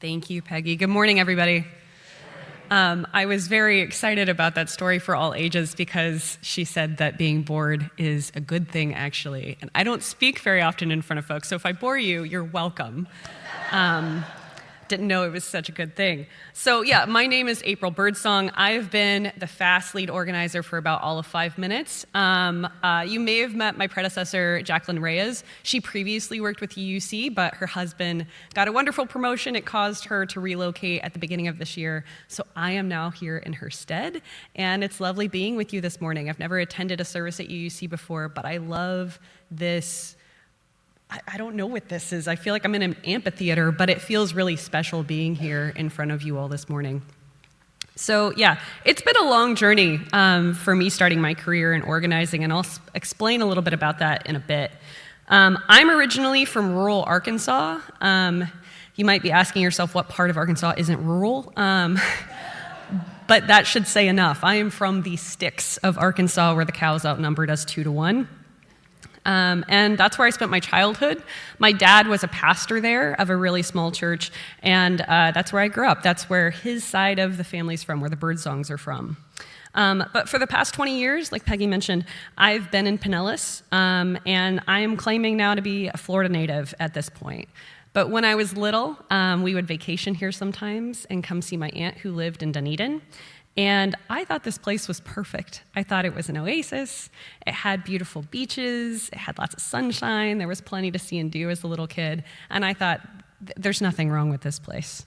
Thank you, Peggy. Good morning, everybody. I was very excited about that story for all ages because she said that being bored is a good thing, actually. And I don't speak very often in front of folks, so if I bore you, you're welcome. Didn't know it was such a good thing. So yeah, my name is April Birdsong. I've been the FAST lead organizer for about all of 5 minutes. You may have met my predecessor, Jacqueline Reyes. She previously worked with UUC, but her husband got a wonderful promotion. It caused her to relocate at the beginning of this year. So I am now here in her stead, and it's lovely being with you this morning. I've never attended a service at UUC before, but I love this. I don't know what this is. I feel like I'm in an amphitheater, but it feels really special being here in front of you all this morning. So yeah, it's been a long journey for me starting my career in organizing, and I'll explain a little bit about that in a bit. I'm originally from rural Arkansas. You might be asking yourself what part of Arkansas isn't rural, but that should say enough. I am from the sticks of Arkansas where the cows outnumbered us 2-1. And that's where I spent my childhood. My dad was a pastor there of a really small church, and that's where I grew up. That's where his side of the family's from, where the Birdsongs are from. But for the past 20 years, like Peggy mentioned, I've been in Pinellas, and I am claiming now to be a Florida native at this point. But when I was little, we would vacation here sometimes and come see my aunt who lived in Dunedin. And I thought this place was perfect. I thought it was an oasis. It had beautiful beaches. It had lots of sunshine. There was plenty to see and do as a little kid. And I thought, there's nothing wrong with this place.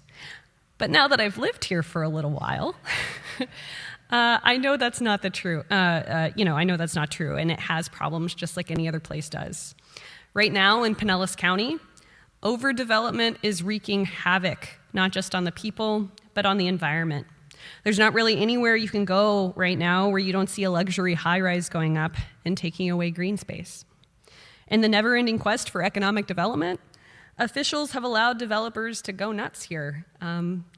But now that I've lived here for a little while, I know that's not I know that's not true, and it has problems just like any other place does. Right now in Pinellas County, overdevelopment is wreaking havoc, not just on the people, but on the environment. There's not really anywhere you can go right now where you don't see a luxury high-rise going up and taking away green space. In the never-ending quest for economic development, officials have allowed developers to go nuts here.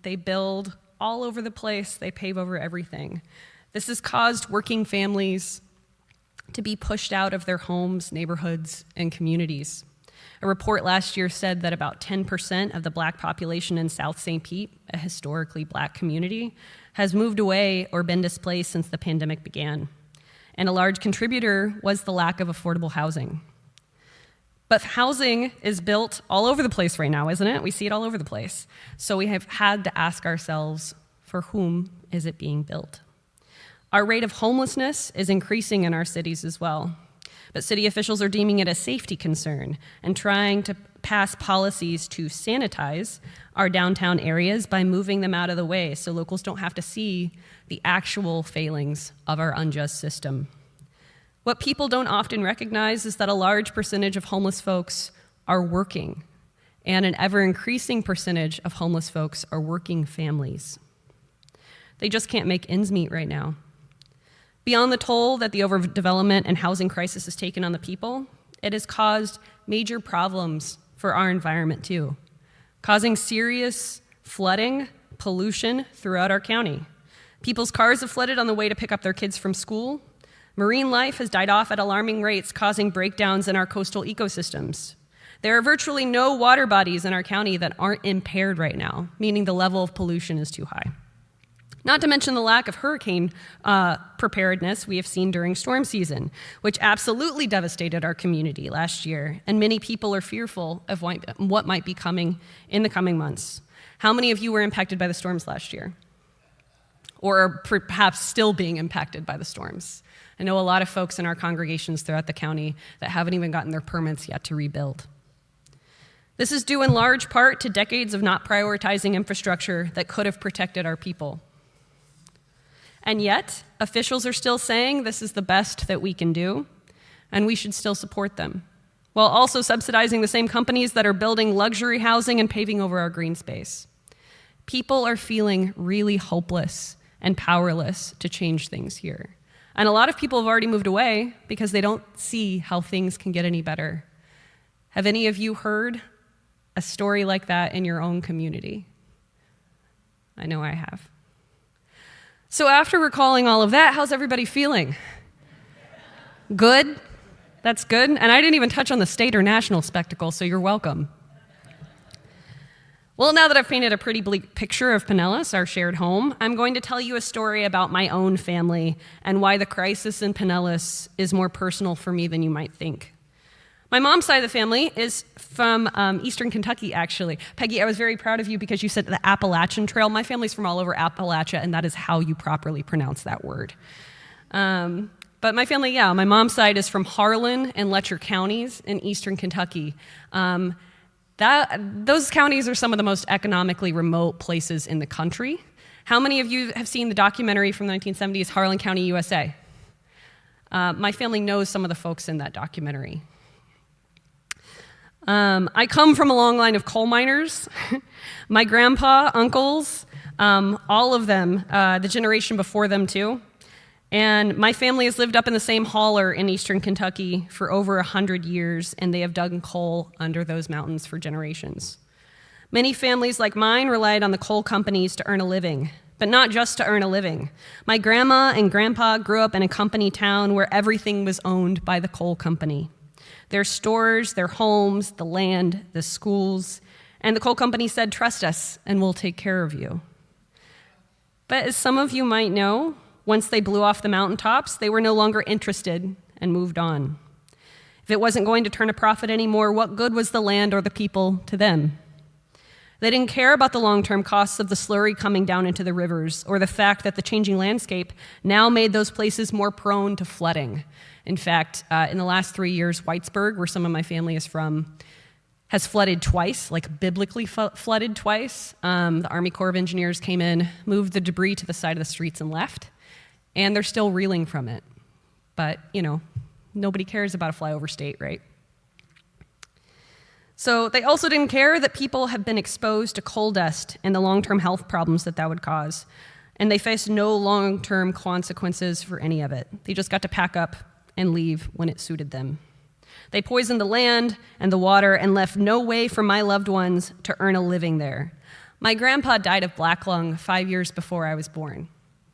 They build all over the place. They pave over everything. This has caused working families to be pushed out of their homes, neighborhoods, and communities. A report last year said that about 10% of the Black population in South St. Pete, a historically Black community, has moved away or been displaced since the pandemic began. And a large contributor was the lack of affordable housing. But housing is built all over the place right now, isn't it? We see it all over the place. So we have had to ask ourselves, for whom is it being built? Our rate of homelessness is increasing in our cities as well. But city officials are deeming it a safety concern and trying to pass policies to sanitize our downtown areas by moving them out of the way so locals don't have to see the actual failings of our unjust system. What people don't often recognize is that a large percentage of homeless folks are working, and an ever-increasing percentage of homeless folks are working families. They just can't make ends meet right now. Beyond the toll that the overdevelopment and housing crisis has taken on the people, it has caused major problems for our environment too, causing serious flooding, pollution throughout our county. People's cars have flooded on the way to pick up their kids from school. Marine life has died off at alarming rates, causing breakdowns in our coastal ecosystems. There are virtually no water bodies in our county that aren't impaired right now, meaning the level of pollution is too high. Not to mention the lack of hurricane preparedness we have seen during storm season, which absolutely devastated our community last year, and many people are fearful of what might be coming in the coming months. How many of you were impacted by the storms last year? Or are perhaps still being impacted by the storms? I know a lot of folks in our congregations throughout the county that haven't even gotten their permits yet to rebuild. This is due in large part to decades of not prioritizing infrastructure that could have protected our people. And yet, officials are still saying this is the best that we can do, and we should still support them, while also subsidizing the same companies that are building luxury housing and paving over our green space. People are feeling really hopeless and powerless to change things here. And a lot of people have already moved away because they don't see how things can get any better. Have any of you heard a story like that in your own community? I know I have. So after recalling all of that, how's everybody feeling? Good? That's good. And I didn't even touch on the state or national spectacle, so you're welcome. Well, now that I've painted a pretty bleak picture of Pinellas, our shared home, I'm going to tell you a story about my own family and why the crisis in Pinellas is more personal for me than you might think. My mom's side of the family is from eastern Kentucky, actually. Peggy, I was very proud of you because you said the Appalachian Trail. My family's from all over Appalachia, and that is how you properly pronounce that word. But my family, my mom's side is from Harlan and Letcher counties in eastern Kentucky. Those counties are some of the most economically remote places in the country. How many of you have seen the documentary from the 1970s, Harlan County, USA? My family knows some of the folks in that documentary. I come from a long line of coal miners. My grandpa, uncles, all of them, the generation before them too. And my family has lived up in the same holler in eastern Kentucky for over 100 years, and they have dug coal under those mountains for generations. Many families like mine relied on the coal companies to earn a living, but not just to earn a living. My grandma and grandpa grew up in a company town where everything was owned by the coal company. Their stores, their homes, the land, the schools, and the coal company said, "Trust us, and we'll take care of you." But as some of you might know, once they blew off the mountaintops, they were no longer interested and moved on. If it wasn't going to turn a profit anymore, what good was the land or the people to them? They didn't care about the long-term costs of the slurry coming down into the rivers or the fact that the changing landscape now made those places more prone to flooding. In fact, in the last 3 years, Whitesburg, where some of my family is from, has flooded twice, like biblically flooded twice. The Army Corps of Engineers came in, moved the debris to the side of the streets and left. And they're still reeling from it. But, nobody cares about a flyover state, right? So they also didn't care that people have been exposed to coal dust and the long-term health problems that would cause. And they faced no long-term consequences for any of it. They just got to pack up and leave when it suited them. They poisoned the land and the water and left no way for my loved ones to earn a living there. My grandpa died of black lung 5 years before I was born.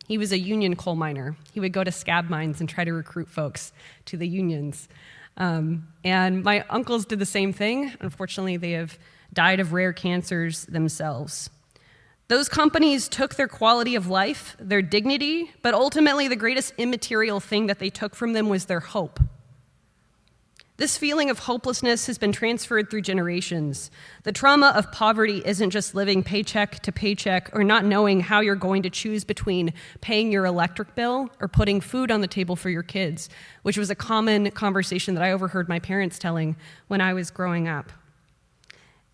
He was a union coal miner. He would go to scab mines and try to recruit folks to the unions. And my uncles did the same thing. Unfortunately, they have died of rare cancers themselves. Those companies took their quality of life, their dignity, but ultimately the greatest immaterial thing that they took from them was their hope. This feeling of hopelessness has been transferred through generations. The trauma of poverty isn't just living paycheck to paycheck or not knowing how you're going to choose between paying your electric bill or putting food on the table for your kids, which was a common conversation that I overheard my parents telling when I was growing up.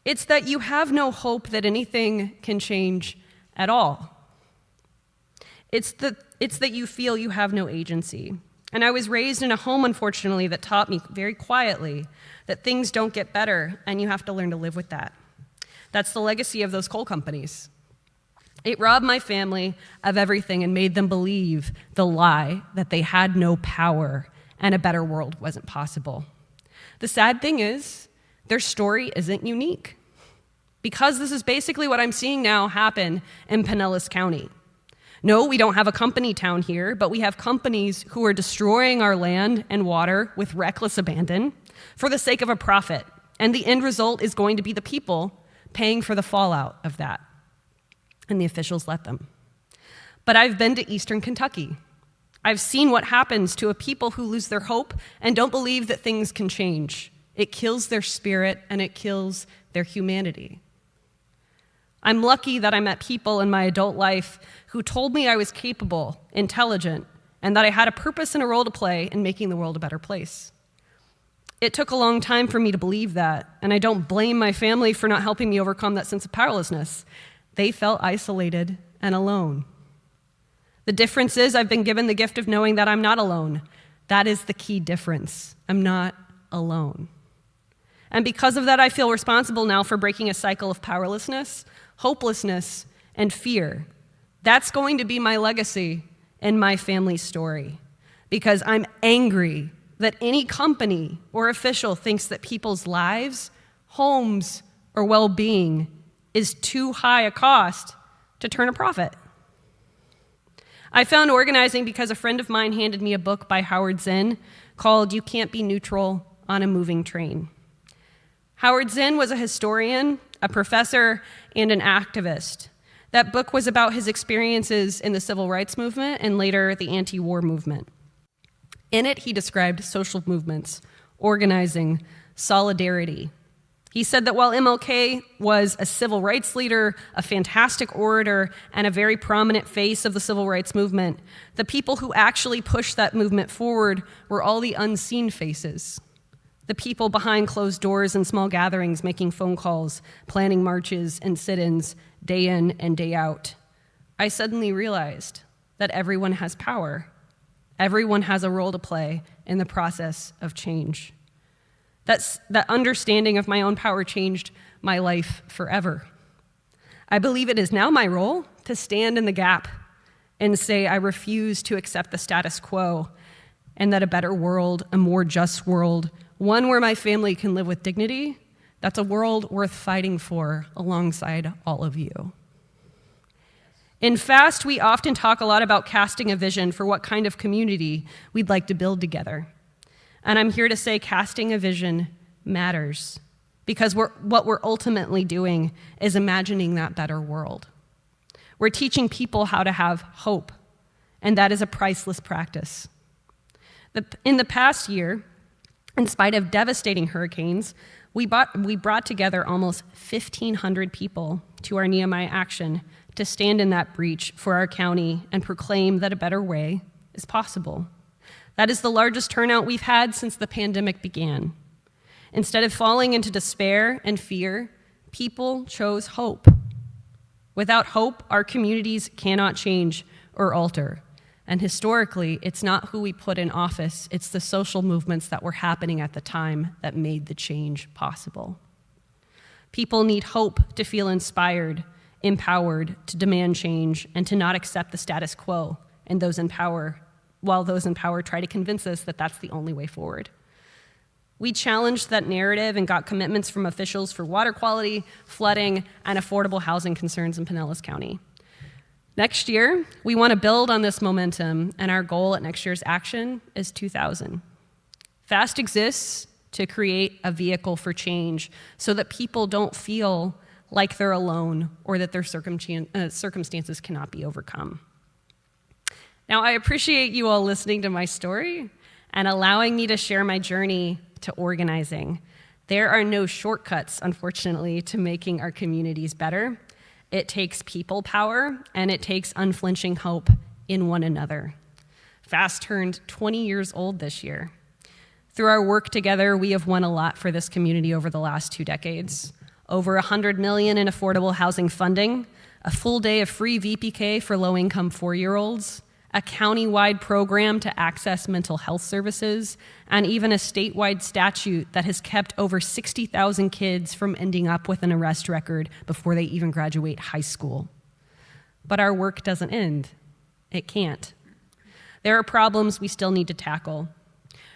It's that you have no hope that anything can change at all. It's that you feel you have no agency. And I was raised in a home, unfortunately, that taught me very quietly that things don't get better, and you have to learn to live with that. That's the legacy of those coal companies. It robbed my family of everything and made them believe the lie that they had no power and a better world wasn't possible. The sad thing is, their story isn't unique, because this is basically what I'm seeing now happen in Pinellas County. No, we don't have a company town here, but we have companies who are destroying our land and water with reckless abandon for the sake of a profit. And the end result is going to be the people paying for the fallout of that. And the officials let them. But I've been to eastern Kentucky. I've seen what happens to a people who lose their hope and don't believe that things can change. It kills their spirit and it kills their humanity. I'm lucky that I met people in my adult life who told me I was capable, intelligent, and that I had a purpose and a role to play in making the world a better place. It took a long time for me to believe that, and I don't blame my family for not helping me overcome that sense of powerlessness. They felt isolated and alone. The difference is I've been given the gift of knowing that I'm not alone. That is the key difference. I'm not alone. And because of that, I feel responsible now for breaking a cycle of powerlessness, hopelessness, and fear. That's going to be my legacy and my family's story. Because I'm angry that any company or official thinks that people's lives, homes, or well-being is too high a cost to turn a profit. I found organizing because a friend of mine handed me a book by Howard Zinn called You Can't Be Neutral on a Moving Train. Howard Zinn was a historian, a professor, and an activist. That book was about his experiences in the civil rights movement and later the anti-war movement. In it, he described social movements, organizing, solidarity. He said that while MLK was a civil rights leader, a fantastic orator, and a very prominent face of the civil rights movement, the people who actually pushed that movement forward were all the unseen faces. The people behind closed doors in small gatherings, making phone calls, planning marches and sit-ins, day in and day out. I suddenly realized that everyone has power. Everyone has a role to play in the process of change. That understanding of my own power changed my life forever. I believe it is now my role to stand in the gap and say I refuse to accept the status quo, and that a better world, a more just world, one where my family can live with dignity, that's a world worth fighting for alongside all of you. In FAST, we often talk a lot about casting a vision for what kind of community we'd like to build together. And I'm here to say casting a vision matters, because what we're ultimately doing is imagining that better world. We're teaching people how to have hope, and that is a priceless practice. In the past year, in spite of devastating hurricanes, we brought together almost 1,500 people to our Nehemiah Action to stand in that breach for our county and proclaim that a better way is possible. That is the largest turnout we've had since the pandemic began. Instead of falling into despair and fear, people chose hope. Without hope, our communities cannot change or alter. And historically, it's not who we put in office, it's the social movements that were happening at the time that made the change possible. People need hope to feel inspired, empowered, to demand change, and to not accept the status quo and those in power, while those in power try to convince us that that's the only way forward. We challenged that narrative and got commitments from officials for water quality, flooding, and affordable housing concerns in Pinellas County. Next year, we want to build on this momentum, and our goal at next year's action is 2,000. FAST exists to create a vehicle for change so that people don't feel like they're alone or that their circumstances cannot be overcome. Now, I appreciate you all listening to my story and allowing me to share my journey to organizing. There are no shortcuts, unfortunately, to making our communities better. It takes people power, and it takes unflinching hope in one another. FAST turned 20 years old this year. Through our work together, we have won a lot for this community over the last 2 decades. Over $100 million in affordable housing funding, a full day of free VPK for low-income 4-year-olds, a county-wide program to access mental health services, and even a statewide statute that has kept over 60,000 kids from ending up with an arrest record before they even graduate high school. But our work doesn't end. It can't. There are problems we still need to tackle.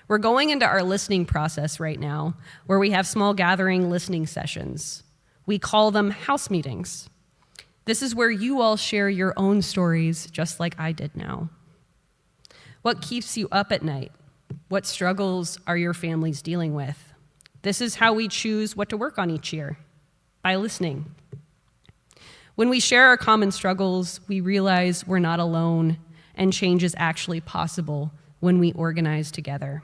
We're going into our listening process right now, where we have small gathering listening sessions. We call them house meetings. This is where you all share your own stories, just like I did now. What keeps you up at night? What struggles are your families dealing with? This is how we choose what to work on each year, by listening. When we share our common struggles, we realize we're not alone, and change is actually possible when we organize together.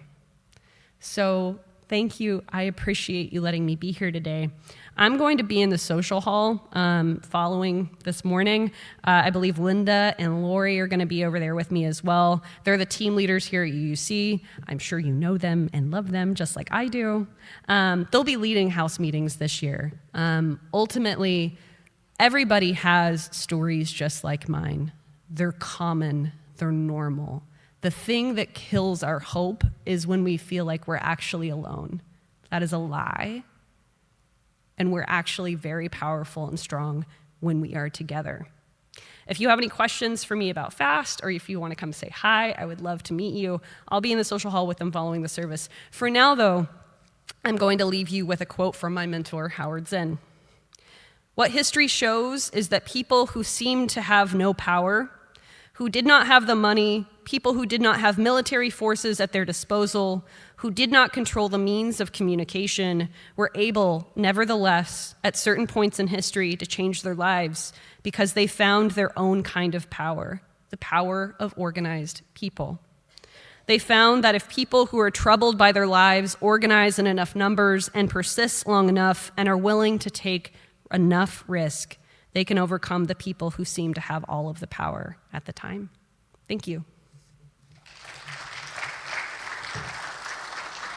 So thank you. I appreciate you letting me be here today. I'm going to be in the social hall following this morning. I believe Linda and Lori are going to be over there with me as well. They're the team leaders here at UUC. I'm sure you know them and love them just like I do. They'll be leading house meetings this year. Ultimately, everybody has stories just like mine. They're common. They're normal. The thing that kills our hope is when we feel like we're actually alone. That is a lie. And we're actually very powerful and strong when we are together. If you have any questions for me about FAST, or if you want to come say hi, I would love to meet you. I'll be in the social hall with them following the service. For now, though, I'm going to leave you with a quote from my mentor, Howard Zinn. What history shows is that people who seem to have no power, who did not have the money, people who did not have military forces at their disposal, who did not control the means of communication, were able, nevertheless, at certain points in history, to change their lives because they found their own kind of power, the power of organized people. They found that if people who are troubled by their lives organize in enough numbers and persist long enough and are willing to take enough risk, they can overcome the people who seem to have all of the power at the time. Thank you.